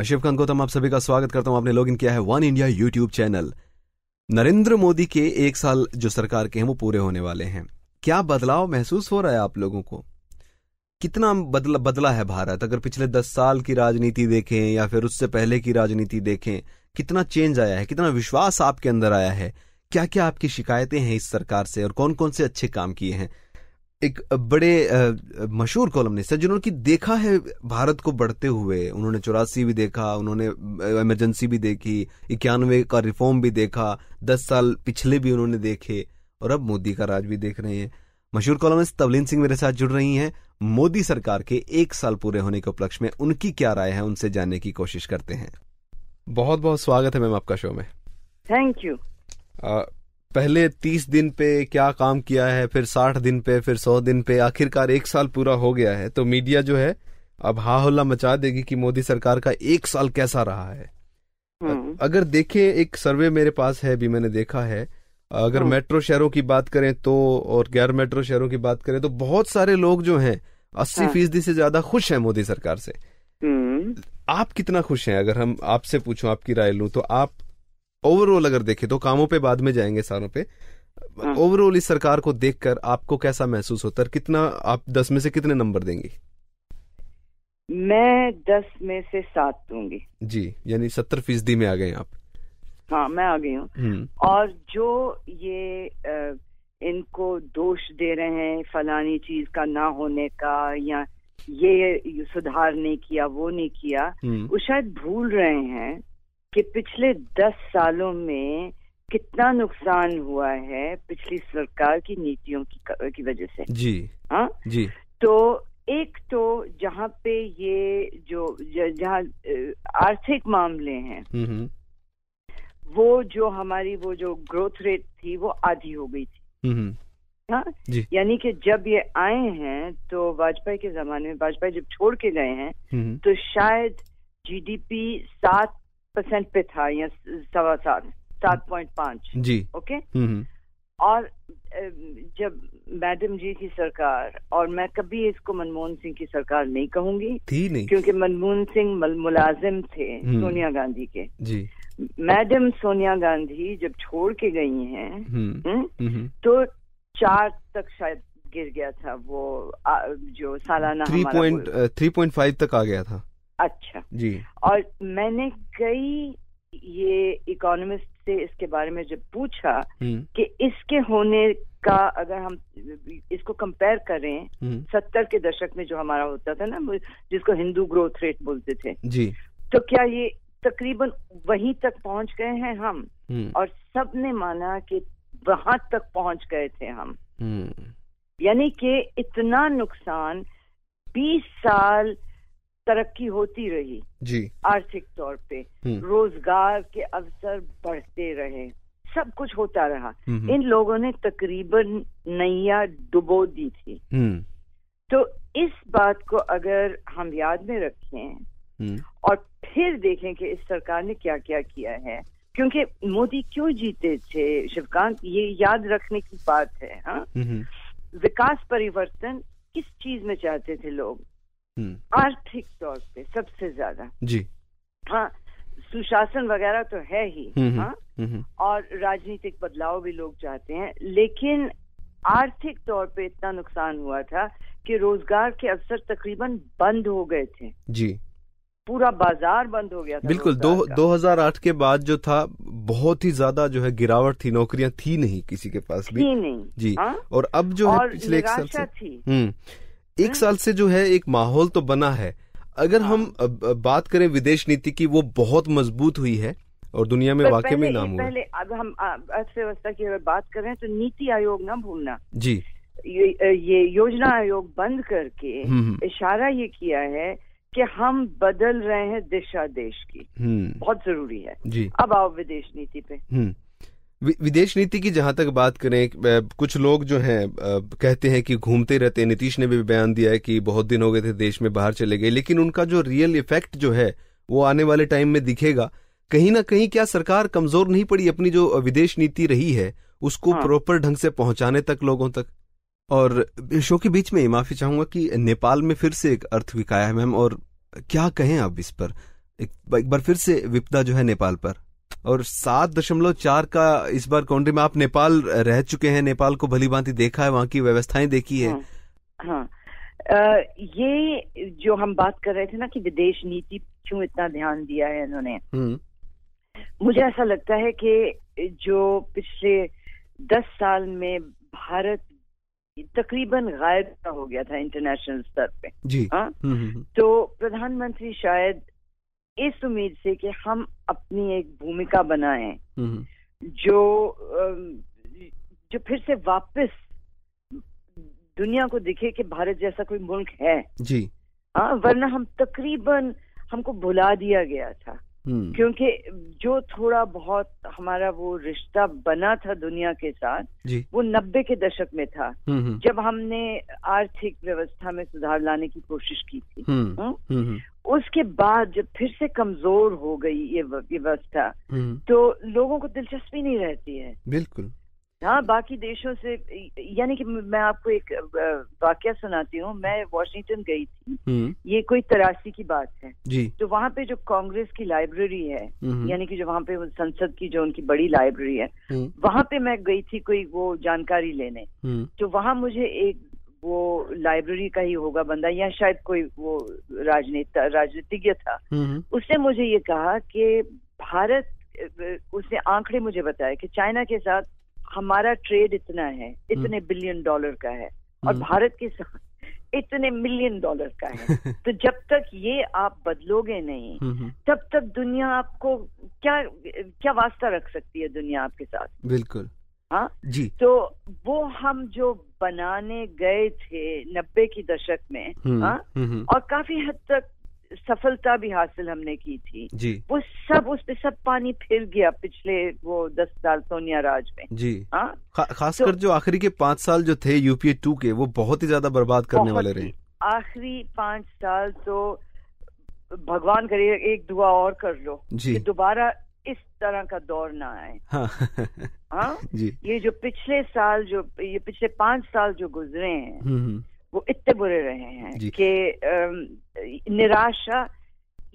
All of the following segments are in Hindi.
मैं शिवकांत गौतम आप सभी का स्वागत करता हूं। आपने लॉगिन किया है one India YouTube channel. Narendra Modi के 1 साल जो सरकार के हैं वो पूरे होने वाले हैं। क्या बदलाव महसूस हो रहा है आप लोगों को? कितना बदला है भारत? अगर पिछले 10 साल की राजनीति देखें या फिर उससे पहले की राजनीति देखें, कितना चेंज आया है, कितना विश्वास आपके अंदर आया है? क्या क्या आपकी शिकायतें हैं इस सरकार से और कौन कौन से अच्छे काम किए हैं? एक बड़े मशहूर कॉलमनिस्ट है जिन्होंने देखा है भारत को बढ़ते हुए। उन्होंने 84 भी देखा, उन्होंने इमरजेंसी भी देखी, 91 का रिफॉर्म भी देखा, 10 साल पिछले भी उन्होंने देखे और अब मोदी का राज भी देख रहे हैं। मशहूर कॉलमनिस्ट तवलीन सिंह मेरे साथ जुड़ रही हैं। मोदी सरकार के 1 साल पूरे होने के उपलक्ष्य में उनकी क्या राय है, उनसे जानने की कोशिश करते हैं। बहुत बहुत स्वागत है मैम आपका शो में। Thank you. पहले 30 दिन पे क्या काम किया है, फिर 60 दिन पे, फिर 100 दिन पे, आखिरकार 1 साल पूरा हो गया है। तो मीडिया जो है अब हाहोला मचा देगी कि मोदी सरकार का 1 साल कैसा रहा है। अगर देखें, एक सर्वे मेरे पास है, भी मैंने देखा है, अगर मेट्रो शहरों की बात करें तो और गैर मेट्रो शहरों की बात करें तो बहुत सारे लोग जो हैं 80% से ज्यादा खुश हैं मोदी सरकार से। आप कितना खुश हैं? अगर हम आपसे पूछूं, आपकी राय लूं, तो आप ओवरऑल अगर देखें तो, कामों पे बाद में जाएंगे, सारों पे, ओवरऑल इस सरकार को देखकर आपको कैसा महसूस होता है? कितना आप 10 में से कितने नंबर देंगी? मैं 10 में से 7 दूंगी जी, यानी 70% में आ गए आप। हाँ, मैं आ गई हूँ। और जो ये इनको दोष दे रहे हैं फलानी चीज का ना होने का, या ये सुधार नहीं किया, वो नहीं किया, वो शायद भूल रहे हैं कि पिछले 10 सालों में कितना नुकसान हुआ है पिछली सरकार की नीतियों की वजह से। जी हाँ जी। तो एक तो जहाँ पे ये जहाँ आर्थिक मामले हैं, वो जो ग्रोथ रेट थी वो आधी हो गई थी। हाँ, यानी कि जब ये आए हैं तो वाजपेयी के जमाने में, वाजपेयी जब छोड़ के गए हैं तो शायद जीडीपी 7% पे था, या 7.5। जी, ओके। और जब मैडम जी की सरकार, और मैं कभी इसको मनमोहन सिंह की सरकार नहीं कहूंगी, थी नहीं, क्योंकि मनमोहन सिंह मुलाजिम थे सोनिया गांधी के। जी। मैडम सोनिया गांधी जब छोड़ के गई हैं तो 4 तक शायद गिर गया था वो जो सालाना 3.5 तक आ गया था। अच्छा जी। और मैंने कई ये इकोनॉमिस्ट से इसके बारे में जब पूछा कि इसके होने का, अगर हम इसको कंपेयर करें 70 के दशक में जो हमारा होता था ना, जिसको हिंदू ग्रोथ रेट बोलते थे जी, तो क्या ये तकरीबन वहीं तक पहुंच गए हैं हम? और सबने माना कि वहां तक पहुंच गए थे हम। यानी कि इतना नुकसान, 20 साल तरक्की होती रही जी, आर्थिक तौर पे, रोजगार के अवसर बढ़ते रहे, सब कुछ होता रहा। इन लोगों ने तकरीबन नैया डुबो दी थी। तो इस बात को अगर हम याद में रखें और फिर देखें कि इस सरकार ने क्या क्या किया है, क्योंकि मोदी क्यों जीते थे शिवकांत, ये याद रखने की बात है। हाँ, विकास परिवर्तन किस चीज में चाहते थे लोग? आर्थिक तौर पे सबसे ज्यादा। जी। हाँ, सुशासन वगैरह तो है ही। हाँ, और राजनीतिक बदलाव भी लोग चाहते हैं, लेकिन आर्थिक तौर पे इतना नुकसान हुआ था कि रोजगार के अवसर तकरीबन बंद हो गए थे। जी, पूरा बाजार बंद हो गया था। बिल्कुल। 2008 के बाद जो था, बहुत ही ज्यादा जो है गिरावट थी, नौकरियां थी नहीं किसी के पास भी। थी नहीं जी। हाँ? और अब जो है पिछले 1 साल से थी। 1 साल से जो है एक माहौल तो बना है। अगर हम बात करें विदेश नीति की, वो बहुत मजबूत हुई है और दुनिया में वाकई में नाम हुआ। पहले अब हम अर्थव्यवस्था की अगर बात करें तो नीति आयोग ना भूलना जी। ये योजना आयोग बंद करके इशारा ये किया है कि हम बदल रहे हैं दिशा देश की। बहुत जरूरी है जी। अब आओ विदेश नीति पे। विदेश नीति की जहां तक बात करें, कुछ लोग जो हैं कहते हैं कि घूमते रहते हैं। नीतीश ने भी बयान दिया है कि बहुत दिन हो गए थे देश में, बाहर चले गए, लेकिन उनका जो रियल इफेक्ट जो है वो आने वाले टाइम में दिखेगा। कहीं ना कहीं क्या सरकार कमजोर नहीं पड़ी? अपनी जो विदेश नीति रही है उसको प्रॉपर ढंग से पहुंचाने तक, लोगों तक। और शो के बीच में माफी चाहूंगा कि नेपाल में फिर से एक अर्थक्वेक आया है मैम, और क्या कहें आप इस पर? एक बार फिर से विपदा जो है नेपाल पर, और 7.4 का इस बार काउंट्री में आप नेपाल रह चुके हैं, नेपाल को भली भांति देखा है, वहाँ की व्यवस्थाएं देखी है। हाँ। ये जो हम बात कर रहे थे ना कि विदेश नीति क्यों इतना ध्यान दिया है इन्होंने, मुझे ऐसा लगता है कि जो पिछले 10 साल में भारत तकरीबन गायब हो गया था इंटरनेशनल स्तर पे जी। तो प्रधानमंत्री शायद इस उम्मीद से कि हम अपनी एक भूमिका बनाएं जो फिर से वापस दुनिया को दिखे कि भारत जैसा कोई मुल्क है जी। वरना हमको भुला दिया गया था, क्योंकि जो थोड़ा बहुत हमारा वो रिश्ता बना था दुनिया के साथ वो 90 के दशक में था, जब हमने आर्थिक व्यवस्था में सुधार लाने की कोशिश की थी। उसके बाद जब फिर से कमजोर हो गई ये व्यवस्था, तो लोगों को दिलचस्पी नहीं रहती है। बिल्कुल। हाँ, बाकी देशों से, यानी कि मैं आपको एक वाकया सुनाती हूँ। मैं वॉशिंगटन गई थी, ये कोई 83 की बात है जी। तो वहाँ पे जो कांग्रेस की लाइब्रेरी है, यानी कि जो वहाँ पे संसद की जो उनकी बड़ी लाइब्रेरी है, वहाँ पे मैं गई थी कोई वो जानकारी लेने। तो वहाँ मुझे एक वो लाइब्रेरी का ही होगा बंदा, या शायद कोई वो राजनीतिज्ञ था, उसने मुझे ये कहा कि भारत, उसने आंकड़े मुझे बताया कि चाइना के साथ हमारा ट्रेड इतना है, इतने $1 बिलियन का है, और भारत के साथ इतने $1 मिलियन का है। तो जब तक ये आप बदलोगे नहीं, तब तक दुनिया आपको क्या वास्ता रख सकती है दुनिया आपके साथ। बिल्कुल। हाँ जी। तो वो हम जो बनाने गए थे 90 की दशक में, और काफी हद तक सफलता भी हासिल हमने की थी जी। वो सब उस पे सब पानी फिर गया पिछले वो 10 साल सोनिया राज में जी। खासकर जो आखिरी के 5 साल जो थे UPA 2 के, वो बहुत ही ज्यादा बर्बाद करने वाले रहे। आखिरी 5 साल तो भगवान करे एक दुआ और कर लो कि दोबारा इस तरह का दौर ना आए। हाँ जी। ये जो पिछले 5 साल जो गुजरे हैं वो इतने बुरे रहे हैं कि निराशा,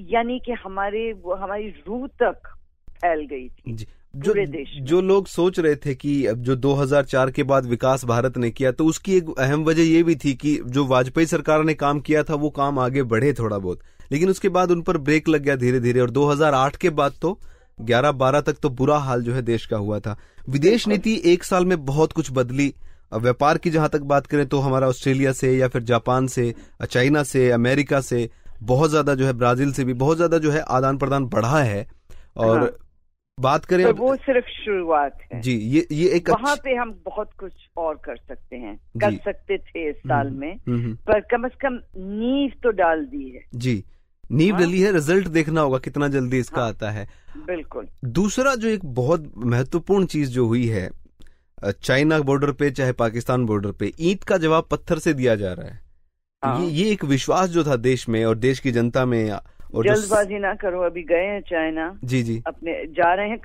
यानी कि हमारी रूह तक फैल गई थी पूरे देश में। जो लोग सोच रहे थे कि अब जो 2004 के बाद विकास भारत ने किया, तो उसकी एक अहम वजह ये भी थी कि जो वाजपेयी सरकार ने काम किया था वो काम आगे बढ़े थोड़ा बहुत, लेकिन उसके बाद उन पर ब्रेक लग गया धीरे धीरे। और 2008 के बाद तो 11-12 तक तो बुरा हाल जो है देश का हुआ था। विदेश नीति 1 साल में बहुत कुछ बदली। व्यापार की जहां तक बात करें तो हमारा ऑस्ट्रेलिया से, या फिर जापान से, चाइना से, अमेरिका से बहुत ज्यादा जो है, ब्राजील से भी बहुत ज्यादा जो है आदान प्रदान बढ़ा है। और बात करें, तो वो सिर्फ शुरुआत है जी। ये एक वहां पे हम बहुत कुछ और कर सकते हैं, कर सकते थे इस साल में, पर कम से कम नींव तो डाल दी है जी। नींव डली है, रिजल्ट देखना होगा कितना जल्दी इसका आता है। बिल्कुल। दूसरा जो एक बहुत महत्वपूर्ण चीज जो हुई है, चाइना बॉर्डर पे चाहे पाकिस्तान बॉर्डर पे ईंट का जवाब पत्थर से दिया जा रहा है। तो ये एक विश्वास जो था देश में और देश की जनता में। और जल्दबाजी ना करो, अभी गए हैं चाइना जी जी, अपने जा रहे हैं,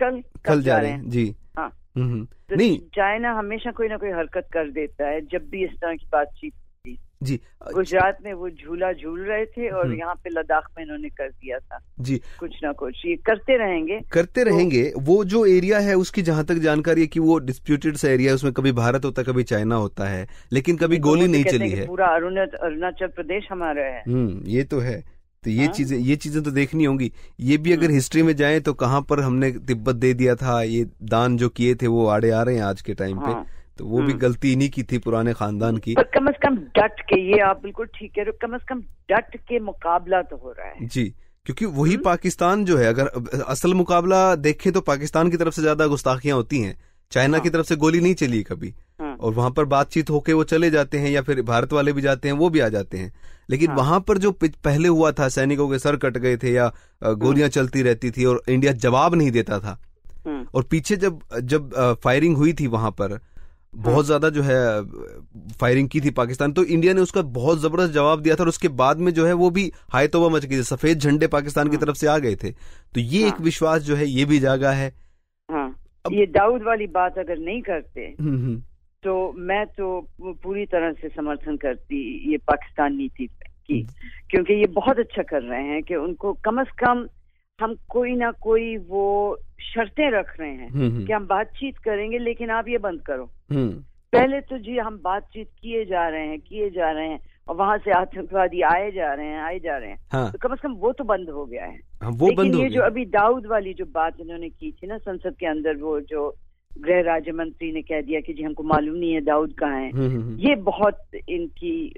कल जा रहे हैं जी। हाँ। तो नहीं, चाइना हमेशा कोई ना कोई हरकत कर देता है जब भी इस तरह की बातचीत होती जी। गुजरात में वो झूला झूल रहे थे और यहाँ पे लद्दाख में इन्होंने कर दिया था जी। कुछ ना कुछ ये करते रहेंगे। वो जो एरिया है उसकी जहां तक जानकारी है कि वो डिस्प्यूटेड सा एरिया है, उसमें कभी भारत होता है कभी चाइना होता है, लेकिन कभी गोली नहीं चली है। पूरा अरुणाचल प्रदेश हमारा है। ये तो है। तो ये चीजें तो देखनी होंगी। ये भी अगर हिस्ट्री में जाए तो कहाँ पर हमने तिब्बत दे दिया था, ये दान जो किए थे वो आड़े आ रहे हैं आज के टाइम पे। तो वो भी गलती नहीं की थी पुराने खानदान की। पर कम से कम डट के, ये आप बिल्कुल ठीक है, कम से कम डट के मुकाबला तो हो रहा है जी। क्योंकि वही पाकिस्तान जो है, अगर असल मुकाबला देखें तो पाकिस्तान की तरफ से ज्यादा गुस्ताखियां होती हैं, चाइना की तरफ से गोली नहीं चली कभी। और वहां पर बातचीत होके वो चले जाते हैं, या फिर भारत वाले भी जाते हैं, वो भी आ जाते हैं। लेकिन वहां पर जो पहले हुआ था, सैनिकों के सर कट गए थे या गोलियां चलती रहती थी और इंडिया जवाब नहीं देता था। और पीछे जब फायरिंग हुई थी वहां पर बहुत ज्यादा जो है फायरिंग की थी पाकिस्तान, तो इंडिया ने उसका बहुत जबरदस्त जवाब दिया था। और उसके बाद में जो है वो भी हाय तौबा मच गई, सफेद झंडे पाकिस्तान की तरफ से आ गए थे। तो ये एक विश्वास जो है ये भी जागा है। ये दाऊद वाली बात अगर नहीं करते तो मैं तो पूरी तरह से समर्थन करती ये पाकिस्तान नीति की, क्योंकि ये बहुत अच्छा कर रहे हैं कि उनको कम से कम हम कोई ना कोई वो शर्तें रख रहे हैं कि हम बातचीत करेंगे लेकिन आप ये बंद करो। पहले तो जी हम बातचीत किए जा रहे हैं और वहां से आतंकवादी आए जा रहे हैं। हाँ। तो कम से कम वो तो बंद हो गया है। हाँ, वो लेकिन बंद हो ये गया। जो अभी दाऊद वाली जो बात इन्होंने की थी ना संसद के अंदर, वो जो गृह राज्य मंत्री ने कह दिया कि जी हमको मालूम नहीं है दाऊद कहाँ है, ये बहुत इनकी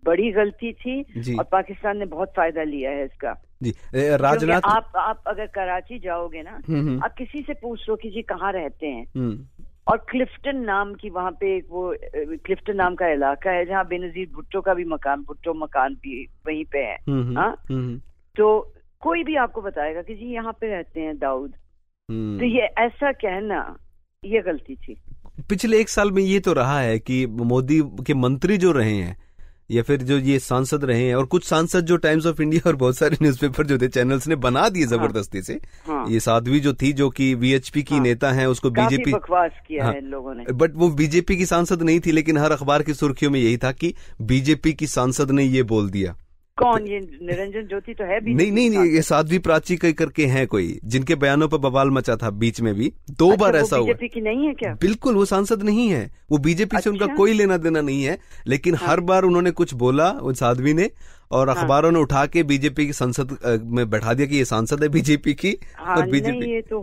बड़ी गलती थी और पाकिस्तान ने बहुत फायदा लिया है इसका। जी राजनाथ, आप अगर कराची जाओगे ना, आप किसी से पूछ लो कि जी कहाँ रहते हैं, और क्लिफ्टन नाम की वहाँ पे एक वो क्लिफ्टन नाम का इलाका है जहाँ बेनजीर भुट्टो का भी भुट्टो मकान भी वहीं पे है। हाँ, तो कोई भी आपको बताएगा कि जी यहाँ पे रहते हैं दाऊद। तो ये ऐसा कहना, ये गलती थी। पिछले एक साल में ये तो रहा है कि मोदी के मंत्री जो रहे हैं या फिर जो ये सांसद रहे हैं, और कुछ सांसद जो टाइम्स ऑफ इंडिया और बहुत सारे न्यूज़पेपर जो थे चैनल्स ने बना दिए जबरदस्ती से। ये साध्वी जो थी, जो कि वीएचपी की नेता हैं, उसको बीजेपी बकवास किया है इन लोगों ने। बट वो बीजेपी की सांसद नहीं थी, लेकिन हर अखबार की सुर्खियों में यही था कि बीजेपी की सांसद ने ये बोल दिया। कौन? ये निरंजन ज्योति तो है? नहीं, ये साध्वी प्राची करके हैं कोई, जिनके बयानों पर बवाल मचा था बीच में भी। दो बार ऐसा हुआ। बीजेपी की नहीं है क्या? बिल्कुल, वो सांसद नहीं है, वो बीजेपी से उनका कोई लेना देना नहीं है। लेकिन हर बार उन्होंने कुछ बोला उन साध्वी ने, और अखबारों ने उठा के बीजेपी की संसद में बैठा दिया कि ये सांसद है बीजेपी की। और बीजेपी नहीं, ये तो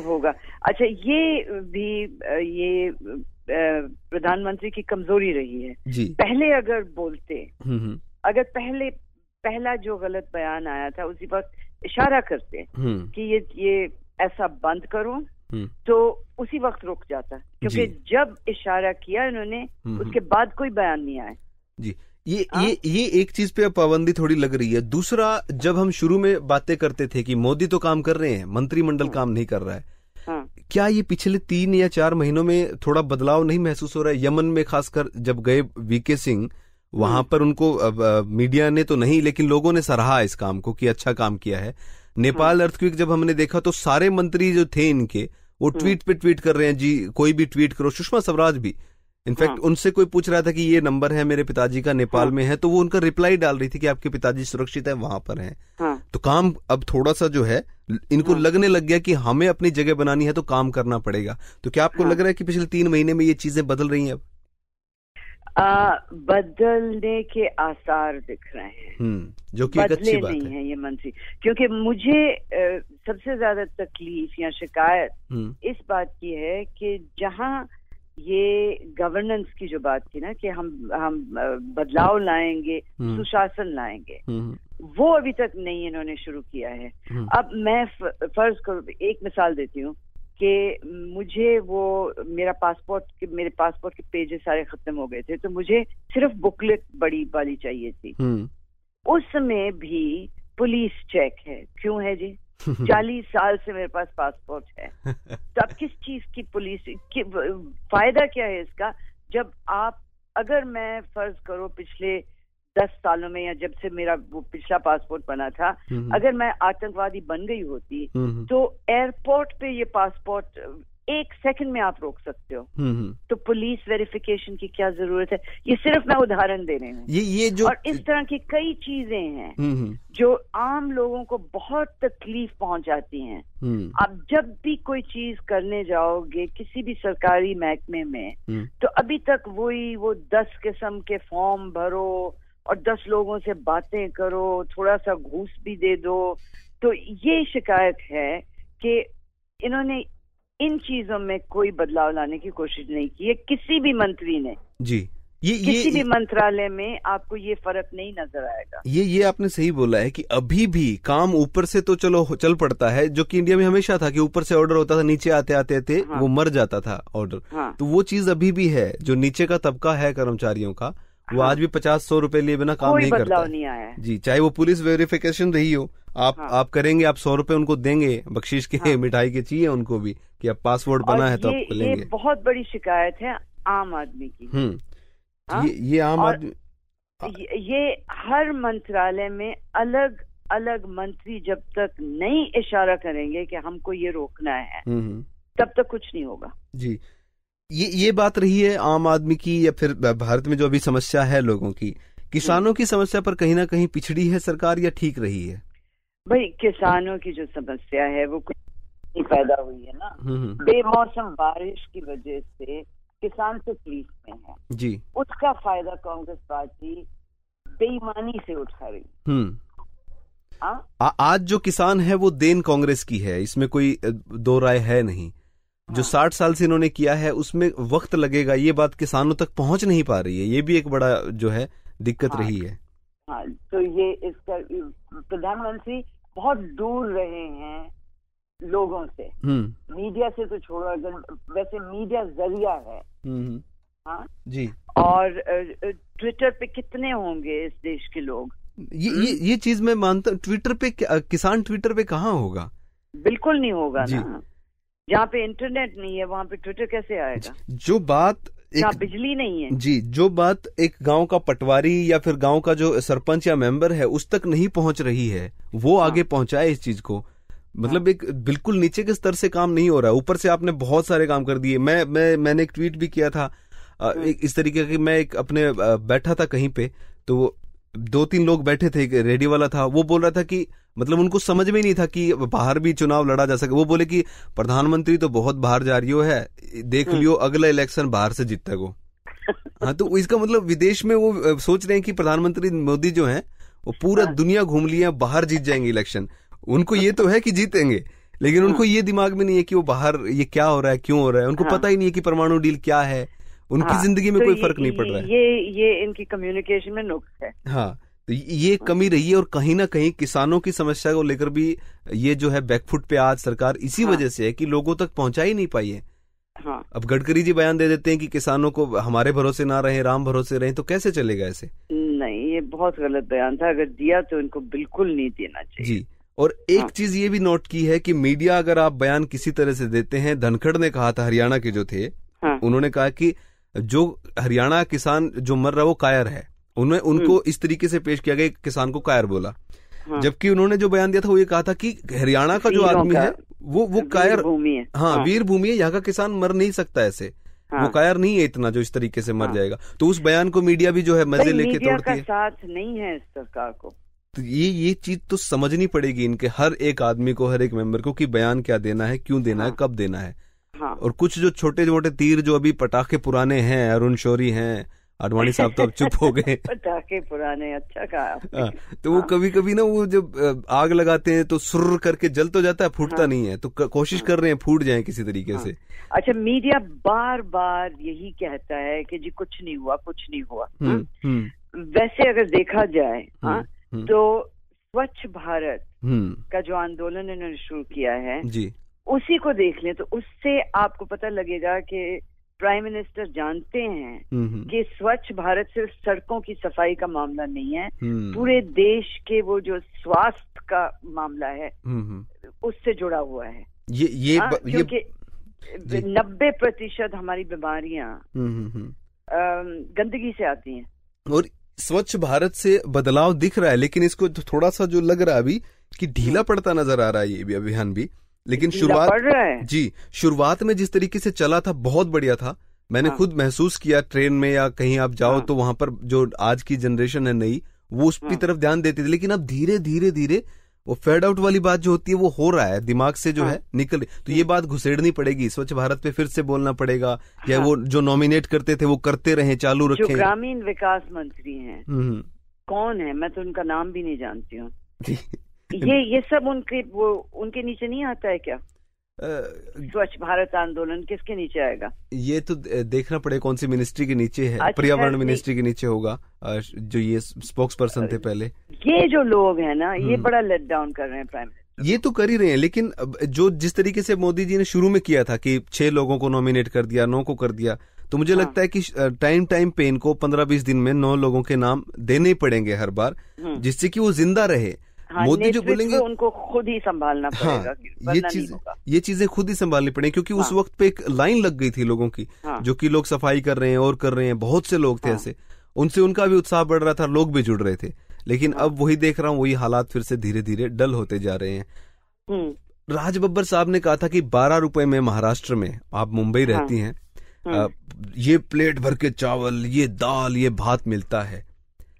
होगा। अच्छा, ये भी ये प्रधानमंत्री की कमजोरी रही है जी। पहले अगर बोलते, अगर पहला जो गलत बयान आया था उसी वक्त इशारा करते कि ये ऐसा बंद करो, तो उसी वक्त रुक जाता, क्योंकि जब इशारा किया इन्होंने उसके बाद कोई बयान नहीं आया जी। ये एक चीज पे पाबंदी थोड़ी लग रही है। दूसरा, जब हम शुरू में बातें करते थे कि मोदी तो काम कर रहे हैं, मंत्रिमंडल काम नहीं कर रहा है, क्या ये पिछले 3 या 4 महीनों में थोड़ा बदलाव नहीं महसूस हो रहा है? यमन में खासकर जब गए वीके सिंह, वहां पर उनको मीडिया ने तो नहीं, लेकिन लोगों ने सराहा इस काम को कि अच्छा काम किया है। नेपाल अर्थक्वेक जब हमने देखा तो सारे मंत्री जो थे इनके, वो ट्वीट पे ट्वीट कर रहे हैं जी, कोई भी ट्वीट करो। सुषमा स्वराज भी, इनफैक्ट उनसे कोई पूछ रहा था कि ये नंबर है मेरे पिताजी का, नेपाल में है, तो वो उनका रिप्लाई डाल रही थी कि आपके पिताजी सुरक्षित है, वहां पर हैं। तो काम अब थोड़ा सा जो है इनको लगने लग गया कि हमें अपनी जगह बनानी है तो काम करना पड़ेगा। तो क्या आपको लग रहा है कि पिछले 3 महीने में ये चीजें बदल रही हैं? अब बदलने के आसार दिख रहे हैं, जो कि एक अच्छी बात नहीं है ये मंत्री। क्योंकि मुझे सबसे ज्यादा तकलीफ या शिकायत इस बात की है कि जहां ये गवर्नेंस की जो बात थी ना कि हम बदलाव लाएंगे, सुशासन लाएंगे, वो अभी तक नहीं इन्होंने शुरू किया है। अब मैं फर्ज करो, एक मिसाल देती हूँ कि मुझे वो मेरे पासपोर्ट के पेजेस सारे खत्म हो गए थे, तो मुझे सिर्फ बुकलेट बड़ी वाली चाहिए थी। उस समय भी पुलिस चेक है। क्यों है जी? 40 साल से मेरे पास पासपोर्ट है, तो अब किस चीज की पुलिस की फायदा क्या है इसका? जब आप, अगर मैं फर्ज करो पिछले 10 सालों में या जब से मेरा वो पिछला पासपोर्ट बना था, अगर मैं आतंकवादी बन गई होती तो एयरपोर्ट पे ये पासपोर्ट 1 सेकंड में आप रोक सकते हो। तो पुलिस वेरिफिकेशन की क्या जरूरत है? ये सिर्फ मैं उदाहरण दे रही हूँ। ये जो, और इस तरह की कई चीजें हैं जो आम लोगों को बहुत तकलीफ पहुंचाती हैं। आप जब भी कोई चीज करने जाओगे किसी भी सरकारी महकमे में, तो अभी तक वो 10 किस्म के फॉर्म भरो और 10 लोगों से बातें करो, थोड़ा सा घूस भी दे दो। तो ये शिकायत है कि इन्होंने इन चीजों में कोई बदलाव लाने की कोशिश नहीं की है, किसी भी मंत्री ने जी। किसी भी मंत्रालय में आपको ये फर्क नहीं नजर आएगा। ये आपने सही बोला है कि अभी भी काम ऊपर से तो चलो चल पड़ता है, जो कि इंडिया में हमेशा था कि ऊपर से ऑर्डर होता था, नीचे आते आते वो मर जाता था ऑर्डर। तो वो चीज अभी भी है, जो नीचे का तबका है कर्मचारियों का, वो आज भी 50-100 रुपए लिए बिना काम नहीं करता। बदलाव नहीं आया जी। चाहे वो पुलिस वेरिफिकेशन रही हो, आप करेंगे, आप 100 रुपए उनको देंगे बख्शीश के, मिठाई के चाहिए उनको भी कि अब पासपोर्ट बना है तो आपको लेंगे। ये बहुत बड़ी शिकायत है आम आदमी की। ये आम आदमी, ये हर मंत्रालय में अलग अलग मंत्री जब तक नहीं इशारा करेंगे कि हमको ये रोकना है, तब तक कुछ नहीं होगा जी। ये बात रही है आम आदमी की, या फिर भारत में जो अभी समस्या है लोगों की, किसानों की समस्या पर कहीं ना कहीं पिछड़ी है सरकार या ठीक रही है? भाई किसानों की जो समस्या है वो कुछ नहीं पैदा हुई है ना, बेमौसम बारिश की वजह से किसान तकलीफ में है जी। उसका फायदा कांग्रेस पार्टी बेईमानी से उठा रही। आज जो किसान है वो देन कांग्रेस की है, इसमें कोई दो राय है नहीं। जो 60 साल से इन्होंने किया है उसमें वक्त लगेगा, ये बात किसानों तक पहुंच नहीं पा रही है, ये भी एक बड़ा जो है दिक्कत रही है। हाँ, तो ये इसका प्रधानमंत्री बहुत दूर रहे हैं लोगों से, मीडिया से तो छोड़ो, अगर वैसे मीडिया जरिया है। हाँ जी। और ट्विटर पे कितने होंगे इस देश के लोग? ये चीज मैं मानता हूँ। ट्विटर पे किसान ट्विटर पे कहाँ होगा? बिल्कुल नहीं होगा ना। जहाँ पे इंटरनेट नहीं है वहाँ पे ट्विटर कैसे आएगा? जो बात बिजली नहीं है जी, जो बात एक गांव का पटवारी या फिर गांव का जो सरपंच या मेंबर है उस तक नहीं पहुंच रही है, वो आगे पहुंचाए इस चीज को। मतलब एक बिल्कुल नीचे के स्तर से काम नहीं हो रहा है, ऊपर से आपने बहुत सारे काम कर दिए। मैंने एक ट्वीट भी किया था इस तरीके की। मैं एक अपने बैठा था कहीं पे, तो 2-3 लोग बैठे थे, रेडियो वाला था, वो बोल रहा था कि मतलब उनको समझ में नहीं था कि बाहर भी चुनाव लड़ा जा सके। वो बोले कि प्रधानमंत्री तो बहुत बाहर जा रही है, देख लियो अगला इलेक्शन बाहर से जीतता को। हाँ, तो इसका मतलब विदेश में वो सोच रहे हैं कि प्रधानमंत्री मोदी जो है वो पूरा दुनिया घूम लिए, बाहर जीत जाएंगे इलेक्शन। उनको ये तो है कि जीतेंगे, लेकिन उनको ये दिमाग में नहीं है कि वो बाहर ये क्या हो रहा है, क्यों हो रहा है। उनको पता ही नहीं है कि परमाणु डील क्या है, उनकी जिंदगी में कोई फर्क नहीं पड़ रहा है। ये इनकी कम्युनिकेशन में नुक्स है। हाँ, तो ये कमी रही है। और कहीं ना कहीं किसानों की समस्या को लेकर भी ये जो है बैकफुट पे आज सरकार इसी वजह से है कि लोगों तक पहुंचा ही नहीं पाई है। हाँ। अब गडकरी जी बयान दे देते हैं कि किसानों को हमारे भरोसे ना रहे, राम भरोसे रहे, तो कैसे चलेगा ऐसे? नहीं, ये बहुत गलत बयान था। अगर दिया तो इनको बिल्कुल नहीं देना चाहिए जी। और एक चीज ये भी नोट की है कि मीडिया, अगर आप बयान किसी तरह से देते हैं, धनखड़ ने कहा था, हरियाणा के जो थे, उन्होंने कहा कि जो हरियाणा किसान जो मर रहा है वो कायर है। उनको इस तरीके से पेश किया गया, किसान को कायर बोला। जबकि उन्होंने जो बयान दिया था वो ये कहा था कि हरियाणा का जो आदमी है वो कायर भूमि है। हाँ, वीर भूमि है, यहाँ का किसान मर नहीं सकता ऐसे। वो कायर नहीं है इतना जो इस तरीके से मर जाएगा। तो उस बयान को मीडिया भी जो है मजे लेके तोड़ती है। साथ नहीं है इस सरकार को। तो ये चीज तो समझनी पड़ेगी इनके हर एक आदमी को, हर एक मेंबर को, कि बयान क्या देना है, क्यों देना है, कब देना है। और कुछ जो छोटे मोटे तीर जो अभी पटाखे पुराने हैं, अरुण शौरी हैं, आडवाणी साहब तो अब चुप हो गए। पटाखे पुराने, अच्छा कहा। तो वो कभी कभी ना वो जब आग लगाते हैं तो सुर करके जल तो जाता है, फूटता नहीं है। तो कोशिश कर रहे हैं फूट जाए किसी तरीके से। अच्छा, मीडिया बार बार यही कहता है कि जी कुछ नहीं हुआ, कुछ नहीं हुआ। वैसे अगर देखा जाए तो स्वच्छ भारत का जो आंदोलन इन्होंने शुरू किया है जी, उसी को देख लें तो उससे आपको पता लगेगा कि प्राइम मिनिस्टर जानते हैं कि स्वच्छ भारत सिर्फ सड़कों की सफाई का मामला नहीं है, पूरे देश के वो जो स्वास्थ्य का मामला है उससे जुड़ा हुआ है। क्योंकि 90% हमारी बीमारियां गंदगी से आती हैं। और स्वच्छ भारत से बदलाव दिख रहा है, लेकिन इसको थोड़ा सा जो लग रहा है अभी कि ढीला पड़ता नजर आ रहा है ये भी अभियान भी। लेकिन शुरुआत में जिस तरीके से चला था बहुत बढ़िया था। मैंने खुद महसूस किया, ट्रेन में या कहीं आप जाओ तो वहां पर जो आज की जनरेशन है नई, वो उसकी तरफ ध्यान देती थी। लेकिन अब धीरे धीरे धीरे वो फेड आउट वाली बात जो होती है वो हो रहा है, दिमाग से जो है निकल। तो ये बात घुसेड़नी पड़ेगी, स्वच्छ भारत पे फिर से बोलना पड़ेगा। या वो जो नॉमिनेट करते थे वो करते रहे, चालू रखें। जो ग्रामीण विकास मंत्री हैं कौन है, मैं तो उनका नाम भी नहीं जानती हूँ। ये सब उनके नीचे नहीं आता है क्या? स्वच्छ भारत आंदोलन किसके नीचे आएगा? ये तो देखना पड़ेगा कौन सी मिनिस्ट्री के नीचे है। अच्छा, पर्यावरण मिनिस्ट्री के नीचे होगा, जो ये स्पोक्स पर्सन थे पहले। ये जो लोग हैं ना, ये बड़ा लेट डाउन कर रहे हैं प्राइम मिनिस्टर। ये तो कर ही रहे हैं, लेकिन जो जिस तरीके से मोदी जी ने शुरू में किया था कि 6 लोगों को नॉमिनेट कर दिया, 9 को कर दिया, तो मुझे लगता है कि टाइम पे इनको 15-20 दिन में 9 लोगों के नाम देने पड़ेंगे हर बार, जिससे कि वो जिंदा रहे। मोदी जो बोलेंगे उनको खुद ही संभालना पड़ेगा। ये चीजें खुद ही संभालनी पड़ेंगी, क्योंकि उस वक्त पे एक लाइन लग गई थी लोगों की, जो कि लोग सफाई कर रहे हैं और कर रहे हैं। बहुत से लोग थे ऐसे, उनसे उनका भी उत्साह बढ़ रहा था, लोग भी जुड़ रहे थे। लेकिन अब वही देख रहा हूँ, वही हालात फिर से धीरे धीरे डल होते जा रहे हैं। राज बब्बर साहब ने कहा था कि 12 रुपए में महाराष्ट्र में, आप मुंबई रहती हैं, ये प्लेट भर के चावल, ये दाल, ये भात मिलता है।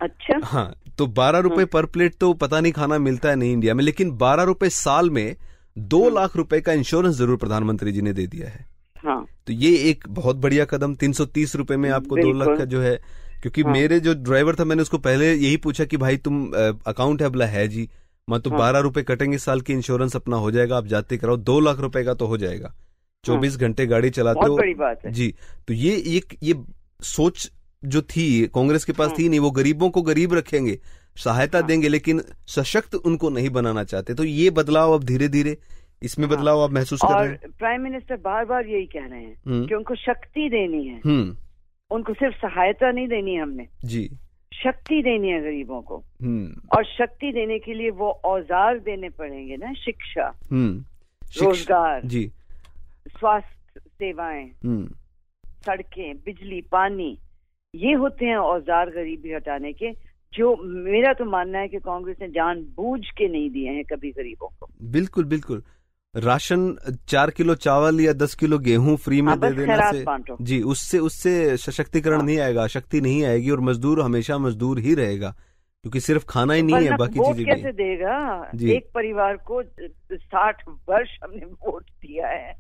अच्छा। हाँ, तो 12 रुपए पर प्लेट तो पता नहीं खाना मिलता है नहीं इंडिया में, लेकिन 12 रुपए साल में 2 लाख रुपए का इंश्योरेंस जरूर प्रधानमंत्री जी ने दे दिया है। हाँ। तो ये एक बहुत बढ़िया कदम, 330 रुपए में आपको 2 लाख का जो है, क्योंकि मेरे जो ड्राइवर था मैंने उसको पहले यही पूछा कि भाई तुम अकाउंट है? बोला है जी। मैं तो 12 रुपए कटेंगे साल की, इंश्योरेंस अपना हो जाएगा, आप जाते कराओ, 2 लाख रुपए का तो हो जाएगा। 24 घंटे गाड़ी चलाते हो। बड़ी बात है जी। तो ये सोच जो थी कांग्रेस के पास थी नहीं, वो गरीबों को गरीब रखेंगे, सहायता देंगे, लेकिन सशक्त उनको नहीं बनाना चाहते। तो ये बदलाव अब धीरे धीरे, इसमें बदलाव आप महसूस कर रहे हैं? और प्राइम मिनिस्टर बार बार यही कह रहे हैं कि उनको शक्ति देनी है। उनको सिर्फ सहायता नहीं देनी है हमने जी, शक्ति देनी है गरीबों को। और शक्ति देने के लिए वो औजार देने पड़ेंगे ना, शिक्षा, रोजगार जी, स्वास्थ्य सेवाएं, सड़कें, बिजली, पानी, ये होते हैं औजार गरीबी हटाने के, जो मेरा तो मानना है कि कांग्रेस ने जानबूझ के नहीं दिए हैं कभी गरीबों को। बिल्कुल बिल्कुल। राशन 4 किलो चावल या 10 किलो गेहूं फ्री में दे देने से जी, उससे सशक्तिकरण नहीं आएगा, शक्ति नहीं आएगी, और मजदूर हमेशा मजदूर ही रहेगा, क्योंकि सिर्फ खाना ही नहीं है, बाकी चीजें कैसे देगा? एक परिवार को 60 वर्ष हमने वोट दिया है,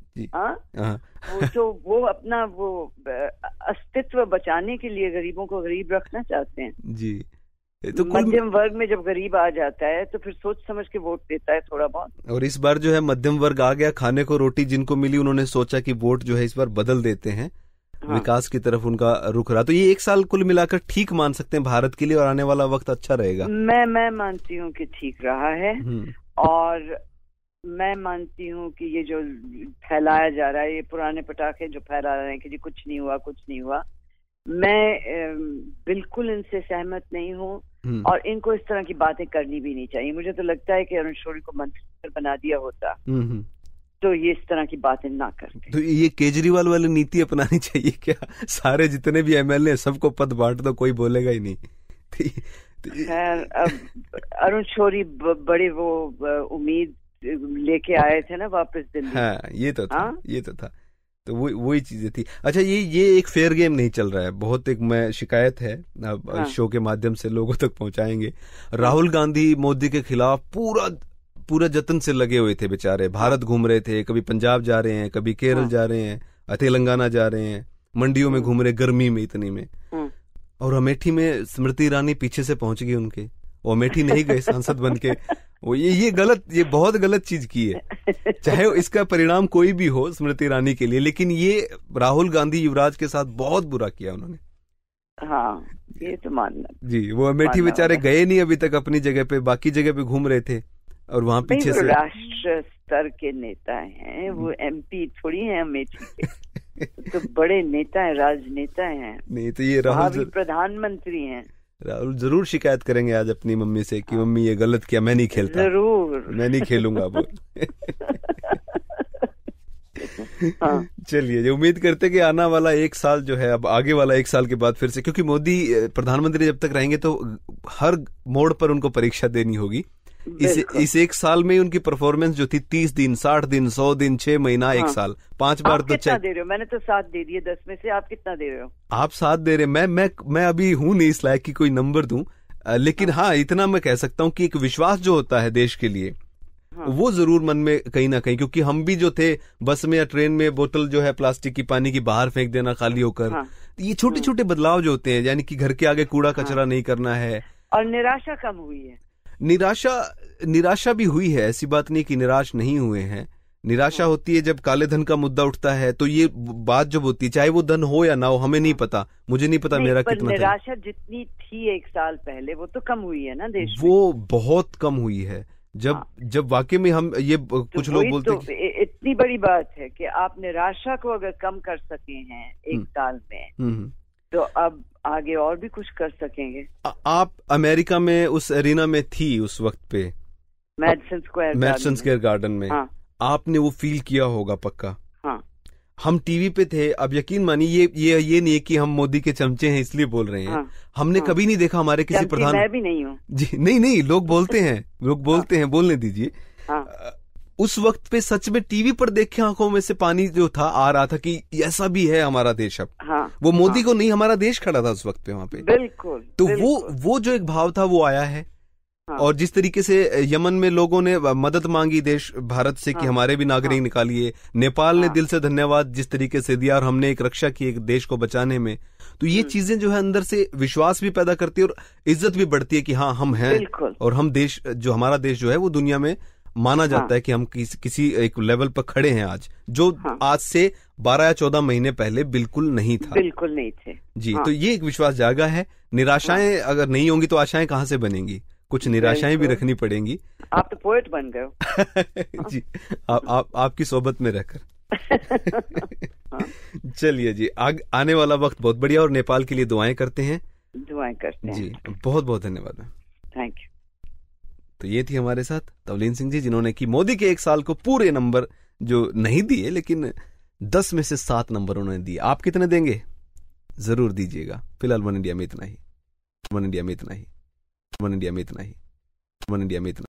वो अपना वो अस्तित्व बचाने के लिए गरीबों को गरीब रखना चाहते हैं जी। तो मध्यम वर्ग में जब गरीब आ जाता है तो फिर सोच समझ के वोट देता है थोड़ा बहुत। और इस बार जो है मध्यम वर्ग आ गया, खाने को रोटी जिनको मिली, उन्होंने सोचा कि वोट जो है इस बार बदल देते हैं, विकास की तरफ उनका रुख रहा। तो ये एक साल कुल मिलाकर ठीक मान सकते हैं भारत के लिए, और आने वाला वक्त अच्छा रहेगा। मैं मानती हूँ कि ठीक रहा है, और मैं मानती हूँ कि ये जो फैलाया जा रहा है, ये पुराने पटाखे जो फैला रहे हैं कि जी कुछ नहीं हुआ, कुछ नहीं हुआ, मैं बिल्कुल इनसे सहमत नहीं हूँ, और इनको इस तरह की बातें करनी भी नहीं चाहिए। मुझे तो लगता है कि अरुण शौरी को मंत्री बना दिया होता तो ये इस तरह की बातें ना करते। तो ये केजरीवाल वाली नीति अपनानी चाहिए क्या? सारे जितने भी एमएलए सबको पद बांट दो, कोई बोलेगा ही नहीं। खैर, अब अरुण शौरी बड़े वो उम्मीद लेके आए थे ना वापस दिल्ली। हाँ, ये तो था, ये तो था। तो वही चीजें थी। अच्छा, ये एक फेयर गेम नहीं चल रहा है, बहुत एक मैं शिकायत है, अब शो के माध्यम से लोगों तक पहुंचाएंगे। राहुल गांधी मोदी के खिलाफ पूरा जतन से लगे हुए थे बेचारे, भारत घूम रहे थे, कभी पंजाब जा रहे हैं, कभी केरल जा रहे हैं, तेलंगाना जा रहे हैं, मंडियों में घूम रहे गर्मी में इतनी में, और अमेठी में स्मृति ईरानी पीछे से पहुंच गई उनके, वो अमेठी नहीं गए सांसद बन के। वो ये बहुत गलत चीज की है, चाहे इसका परिणाम कोई भी हो स्मृति ईरानी के लिए, लेकिन ये राहुल गांधी युवराज के साथ बहुत बुरा किया उन्होंने। हाँ, ये तो मानना जी। वो अमेठी बेचारे गए नहीं अभी तक अपनी जगह पे, बाकी जगह पे घूम रहे थे, और वहाँ पीछे से राष्ट्र स्तर के नेता हैं, वो एमपी थोड़ी हैं अमेठी के। तो बड़े नेता हैं, राजनेता हैं। नहीं तो ये राहुल प्रधानमंत्री हैं। राहुल जरूर शिकायत करेंगे आज अपनी मम्मी से कि मम्मी ये गलत किया, मैं नहीं खेलता, जरूर मैं नहीं खेलूंगा अब। चलिए, उम्मीद करते कि आना वाला एक साल जो है, अब आगे वाला एक साल के बाद फिर से, क्योंकि मोदी प्रधानमंत्री जब तक रहेंगे तो हर मोड़ पर उनको परीक्षा देनी होगी। इस एक साल में उनकी परफॉर्मेंस जो थी 30 दिन, 60 दिन, 100 दिन, 6 महीना, एक साल, 5 बार तो कितना दे रहे हो? मैंने तो 7 दे दिए 10 में से, आप कितना दे रहे हो? आप 7 दे रहे। मैं अभी हूं नहीं इस लायक की कोई नंबर दूं, लेकिन हाँ इतना मैं कह सकता हूं कि एक विश्वास जो होता है देश के लिए, वो जरूर मन में कहीं ना कहीं, क्योंकि हम भी जो थे बस में या ट्रेन में बोतल जो है प्लास्टिक की पानी की बाहर फेंक देना खाली होकर, ये छोटे छोटे बदलाव जो होते हैं, यानी कि घर के आगे कूड़ा कचरा नहीं करना है। और निराशा कम हुई है। निराशा भी हुई है, ऐसी बात नहीं कि निराश नहीं हुए हैं। निराशा होती है जब काले धन का मुद्दा उठता है, तो ये बात जब होती है, चाहे वो धन हो या ना हो, हमें नहीं पता, मुझे नहीं पता मेरा कितना। निराशा जितनी थी एक साल पहले, वो तो कम हुई है ना देश में। वो बहुत कम हुई है, जब वाकई में हम ये कुछ लोग बोलते हैं। इतनी बड़ी बात है कि आप निराशा को अगर कम कर सके हैं एक साल में, तो अब आगे और भी कुछ कर सकेंगे। आप अमेरिका में उस एरिना में थी उस वक्त पे, मैडिसन स्क्वायर गार्डन में। हाँ। आपने वो फील किया होगा पक्का। हाँ। हम टीवी पे थे, अब यकीन मानिए ये नहीं है कि हम मोदी के चमचे हैं इसलिए बोल रहे हैं। हाँ। हमने कभी नहीं देखा हमारे किसी प्रधान। मैं भी नहीं हूँ जी, नहीं लोग बोलते हैं, बोलने दीजिए। उस वक्त पे सच में टीवी पर देखे आंखों में से पानी जो था आ रहा था कि ऐसा भी है हमारा देश अब। हाँ, वो मोदी को नहीं, हमारा देश खड़ा था उस वक्त पे वहां पे। बिल्कुल। तो बिल्कुल। वो जो एक भाव था वो आया है। हाँ। और जिस तरीके से यमन में लोगों ने मदद मांगी देश भारत से कि हमारे भी नागरिक निकालिए, नेपाल ने दिल से धन्यवाद जिस तरीके से दिया, और हमने एक रक्षा की एक देश को बचाने में। तो ये चीजें जो है अंदर से विश्वास भी पैदा करती है और इज्जत भी बढ़ती है कि हाँ हम हैं, और हम देश जो हमारा देश जो है वो दुनिया में माना जाता है कि हम किसी एक लेवल पर खड़े हैं आज, जो आज से 12 या 14 महीने पहले बिल्कुल नहीं था। बिल्कुल नहीं थे जी। तो ये एक विश्वास जागा है। निराशाएं अगर नहीं होंगी तो आशाएं कहाँ से बनेंगी, कुछ निराशाएं भी रखनी पड़ेंगी। आप तो पोएट बन गए हो। जी, आपकी सोबत में रहकर। चलिए जी, आने वाला वक्त बहुत बढ़िया, और नेपाल के लिए दुआएं करते हैं। दुआएं करते हैं जी। बहुत बहुत धन्यवाद। Thank you. तो ये थी हमारे साथ तवलीन सिंह जी, जिन्होंने कि मोदी के एक साल को पूरे नंबर जो नहीं दिए, लेकिन 10 में से 7 नंबर उन्होंने दिए। आप कितने देंगे जरूर दीजिएगा। फिलहाल वन इंडिया में इतना ही। वन इंडिया में इतना ही। वन इंडिया में इतना ही। वन इंडिया में इतना।